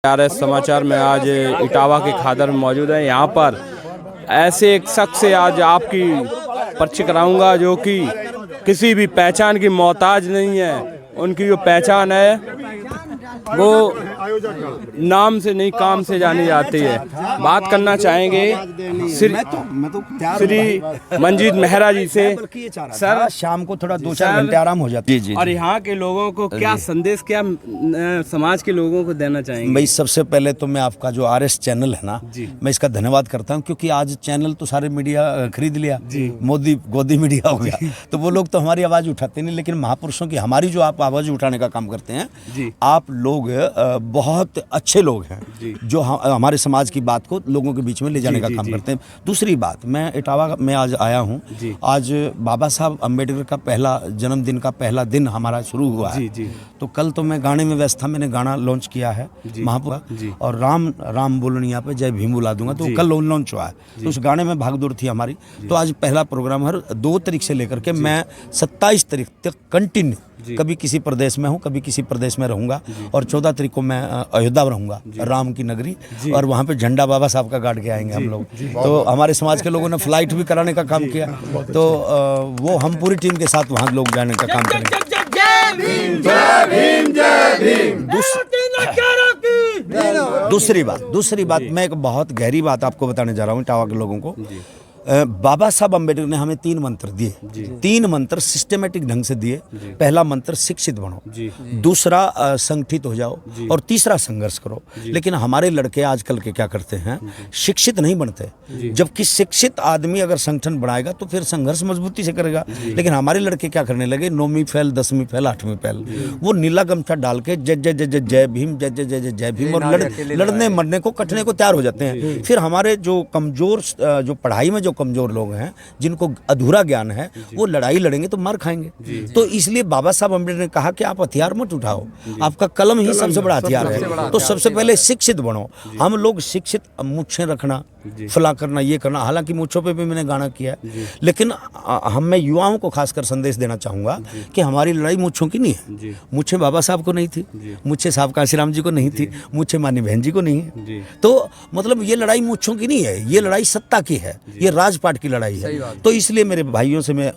RS समाचार में आज इटावा के खादर में मौजूद है। यहाँ पर ऐसे एक शख्स से आज आपकी परिचय कराऊंगा जो कि किसी भी पहचान की मोहताज नहीं है। उनकी जो पहचान है वो नाम से नहीं काम से जानी जाती है। बात करना चाहेंगे श्री मंजीत मेहरा जी से। सर, शाम को थोड़ा 2-4 घंटे आराम हो जाती है। जी, और यहाँ के लोगों को क्या संदेश, क्या समाज के लोगों को देना चाहेंगे? भाई सबसे पहले तो मैं आपका जो आरएस चैनल है ना, मैं इसका धन्यवाद करता हूँ, क्योंकि आज चैनल तो सारे मीडिया खरीद लिया, मोदी गोदी मीडिया हो गया, तो वो लोग तो हमारी आवाज़ उठाते नहीं, लेकिन महापुरुषों की हमारी जो आप आवाज़ उठाने का काम करते हैं, आप लोग बहुत अच्छे लोग हैं जो हमारे समाज की बात को लोगों के बीच में ले जाने का काम करते हैं। दूसरी बात, मैं इटावा में आज आया हूँ। आज बाबा साहब अम्बेडकर का पहला जन्मदिन का पहला दिन हमारा शुरू हुआ है। तो कल तो मैं गाने में व्यस्त था, मैंने गाना लॉन्च किया है महापुरुष, और राम राम बोलनिया पे जय भीम बुला दूंगा, तो कल लॉन्च हुआ है। तो उस गाने में भागदौड़ थी हमारी। तो आज पहला प्रोग्राम हर 2 तारीख से लेकर के मैं 27 तारीख तक कंटिन्यू, कभी किसी प्रदेश में हूँ, कभी किसी प्रदेश में रहूंगा, और 14 तारीख को मैं अयोध्या रहूंगा, राम की नगरी, और वहाँ पे झंडा बाबा साहब का गाड़ के आएंगे हम लोग। तो हमारे समाज के लोगों ने फ्लाइट भी कराने का काम किया, तो वो हम पूरी टीम के साथ वहाँ लोग जाने का काम करेंगे। दूसरी बात मैं एक बहुत गहरी बात आपको बताने जा रहा हूँ इटावा के लोगों को। बाबा साहब अम्बेडकर ने हमें 3 मंत्र दिए, 3 मंत्र सिस्टमेटिक ढंग से दिए। पहला मंत्र शिक्षित बनो, दूसरा संगठित हो जाओ, और तीसरा संघर्ष करो। लेकिन हमारे लड़के आजकल के क्या करते हैं, शिक्षित नहीं बनते। जबकि शिक्षित आदमी अगर संगठन बनाएगा तो फिर संघर्ष मजबूती से करेगा। लेकिन हमारे लड़के क्या करने लगे, 9वीं फेल, 10वीं फेल, 8वीं फेल, वो नीला गमछा डाल के जय जय जय जय जय भीम, जय जय जय जय जय भीम, और लड़ने मरने को, कटने को तैयार हो जाते हैं। फिर हमारे जो कमजोर, जो पढ़ाई में जो कमजोर लोग हैं, जिनको अधूरा ज्ञान है, वो लड़ाई लड़ेंगे तो मार खाएंगे। तो इसलिए बाबा साहब अम्बेडकर ने कहा कि आप हथियार मत उठाओ, आपका कलम ही सबसे बड़ा हथियार है। तो सबसे पहले शिक्षित बनो। हम लोग शिक्षित, मुच्छें रखना, फला करना, ये करना, हालांकि मुच्छों पे भी मैंने गाना किया है, लेकिन मैं युवाओं को खासकर संदेश देना चाहूँगा कि हमारी लड़ाई मुच्छों की नहीं है। मुच्छें बाबा साहब को नहीं थी, मुच्छें साहब काशीराम जी को नहीं थी, मुच्छें मानी बहन जी को नहीं है। तो मतलब ये लड़ाई मुच्छों की नहीं है, ये लड़ाई सत्ता की है, ये राजपाट की लड़ाई है। तो इसलिए मेरे भाइयों से मैं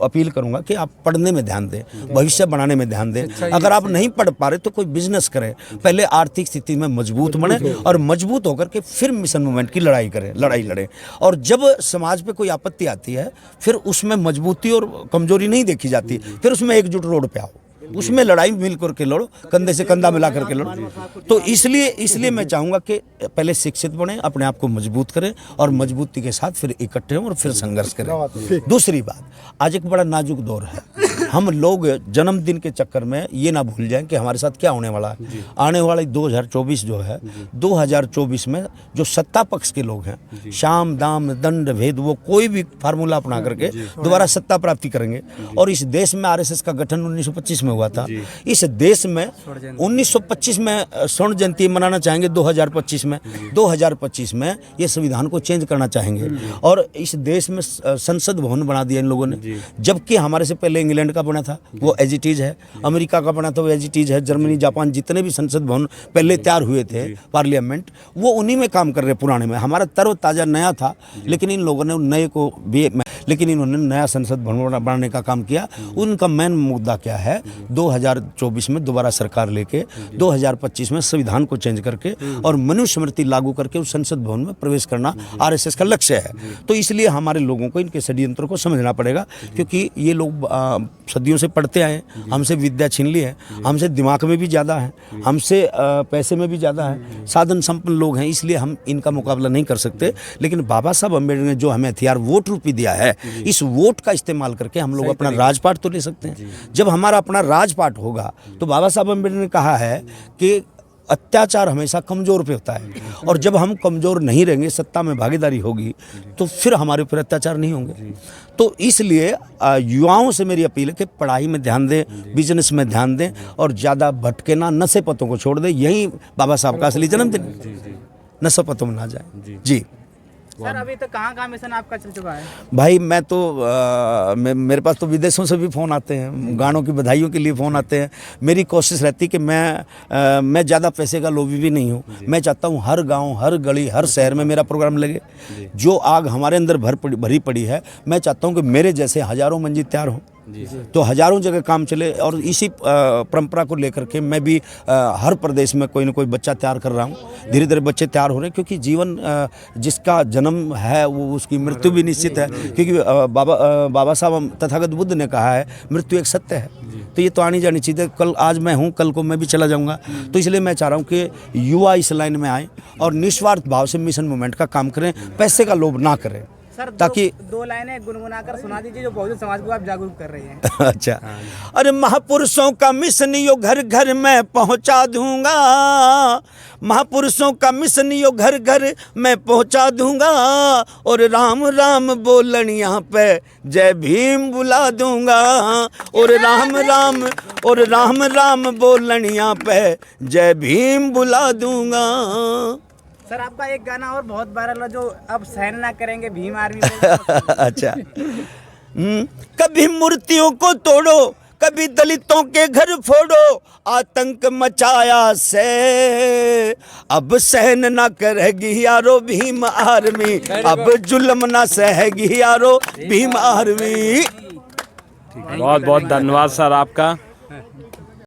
अपील करूंगा कि आप पढ़ने में ध्यान दें, भविष्य बनाने में ध्यान दें। अगर आप नहीं पढ़ पा रहे तो कोई बिजनेस करें, पहले आर्थिक स्थिति में मजबूत बने, और मजबूत होकर के फिर मिशन मूवमेंट की लड़ाई करें, लड़ाई लड़ें। और जब समाज पे कोई आपत्ति आती है, फिर उसमें मजबूती और कमजोरी नहीं देखी जाती, फिर उसमें एकजुट रोड पे आओ, उसमें लड़ाई मिल करके लड़ो, कंधे से कंधा मिला करके लड़ो। तो इसलिए मैं चाहूँगा कि पहले शिक्षित बने, अपने आप को मजबूत करें, और मजबूती के साथ फिर इकट्ठे हों और फिर संघर्ष करें। दूसरी बात, आज एक बड़ा नाजुक दौर है। हम लोग जन्मदिन के चक्कर में ये ना भूल जाएं कि हमारे साथ क्या होने वाला है। आने वाला 2024 जो है, 2024 में जो सत्ता पक्ष के लोग हैं, शाम दाम दंड भेद, वो कोई भी फार्मूला अपना करके दोबारा सत्ता प्राप्ति करेंगे। और इस देश में आरएसएस का गठन 1925 में हुआ था। इस देश में 1925 में स्वर्ण जयंती मनाना चाहेंगे, 2025 में ये संविधान को चेंज करना चाहेंगे। और इस देश में संसद भवन बना दिया इन लोगों ने, जबकि हमारे से पहले इंग्लैंड का बना था, वो एज इट इज है। अमेरिका का बना था, वो एज इट इज है। जर्मनी, जापान, जितने भी संसद भवन पहले तैयार हुए थे, पार्लियामेंट, वो उन्हीं में काम कर रहे, पुराने में। हमारा तरोताजा नया था, लेकिन इन लोगों ने नए को भी, लेकिन इन्होंने नया संसद भवन बनाने का काम किया। उनका मेन मुद्दा क्या है, 2024 में दोबारा सरकार लेके 2025 में संविधान को चेंज करके और मनुस्मृति लागू करके उस संसद भवन में प्रवेश करना आरएसएस का लक्ष्य है। तो इसलिए हमारे लोगों को इनके षड्यंत्रों को समझना पड़ेगा, क्योंकि ये लोग सदियों से पढ़ते आए, हमसे विद्या छीन ली है, हमसे दिमाग में भी ज़्यादा है, हमसे पैसे में भी ज़्यादा है, साधन संपन्न लोग हैं, इसलिए हम इनका मुकाबला नहीं कर सकते। लेकिन बाबा साहब अम्बेडकर ने जो हमें हथियार वोट रूपी दिया है, इस वोट का इस्तेमाल करके हम लोग अपना राजपाट तो ले सकते हैं। जब हमारा अपना राजपाट होगा, तो बाबा साहब अम्बेडकर ने कहा है कि अत्याचार हमेशा कमज़ोर पे होता है, और जब हम कमज़ोर नहीं रहेंगे, सत्ता में भागीदारी होगी, तो फिर हमारे ऊपर अत्याचार नहीं होंगे। तो इसलिए युवाओं से मेरी अपील है कि पढ़ाई में ध्यान दें, बिजनेस में ध्यान दें, और ज़्यादा भटके ना, नशे पतों को छोड़ दें। यही बाबा साहब का असली जन्मदिन, नशे पतों में ना जाए। जी। सर अभी तो कहाँ मिशन आपका चल चुका है? भाई मैं तो मेरे पास तो विदेशों से भी फ़ोन आते हैं, गानों की बधाइयों के लिए फ़ोन आते हैं। मेरी कोशिश रहती है कि मैं ज़्यादा पैसे का लोभी भी नहीं हूँ। मैं चाहता हूँ हर गांव, हर गली, हर शहर में मेरा प्रोग्राम लगे। जो आग हमारे अंदर भरी पड़ी है, मैं चाहता हूँ कि मेरे जैसे हज़ारों मंजी तैयार हों, तो हज़ारों जगह काम चले। और इसी परंपरा को लेकर के मैं भी हर प्रदेश में कोई ना कोई बच्चा तैयार कर रहा हूँ। धीरे धीरे बच्चे तैयार हो रहे हैं, क्योंकि जीवन जिसका जन्म है वो उसकी मृत्यु भी निश्चित है। क्योंकि बाबा साहब तथागत बुद्ध ने कहा है मृत्यु एक सत्य है, तो ये तो आनी जानी चीज़ है। कल आज मैं हूँ, कल को मैं भी चला जाऊँगा। तो इसलिए मैं चाह रहा हूँ कि युवा इस लाइन में आए और निस्वार्थ भाव से मिशन मूवमेंट का काम करें, पैसे का लोभ ना करें। सर ताकि दो लाइनें गुनगुनाकर सुना दीजिए जो बहुजन समाज को आप जागरूक कर रहे हैं। अच्छा, अरे महापुरुषों का मिशन यो घर घर में पहुंचा दूंगा, महापुरुषों का मिशन यो घर घर में पहुंचा दूंगा। और राम राम बोलन यहाँ पे जय भीम बुला दूंगा। और राम राम बोलन यहाँ पे जय भीम बुला दूंगा। सर आपका एक गाना और बहुत वायरल है जो अब सहन ना करेंगे भीम आर्मी में। अच्छा, कभी मूर्तियों को तोड़ो, कभी दलितों के घर फोड़ो, आतंक मचाया से अब सहन ना करेगी यारो भीम आर्मी, अब जुल्म ना सहेगी यारो भीम आर्मी। बहुत बहुत धन्यवाद सर आपका।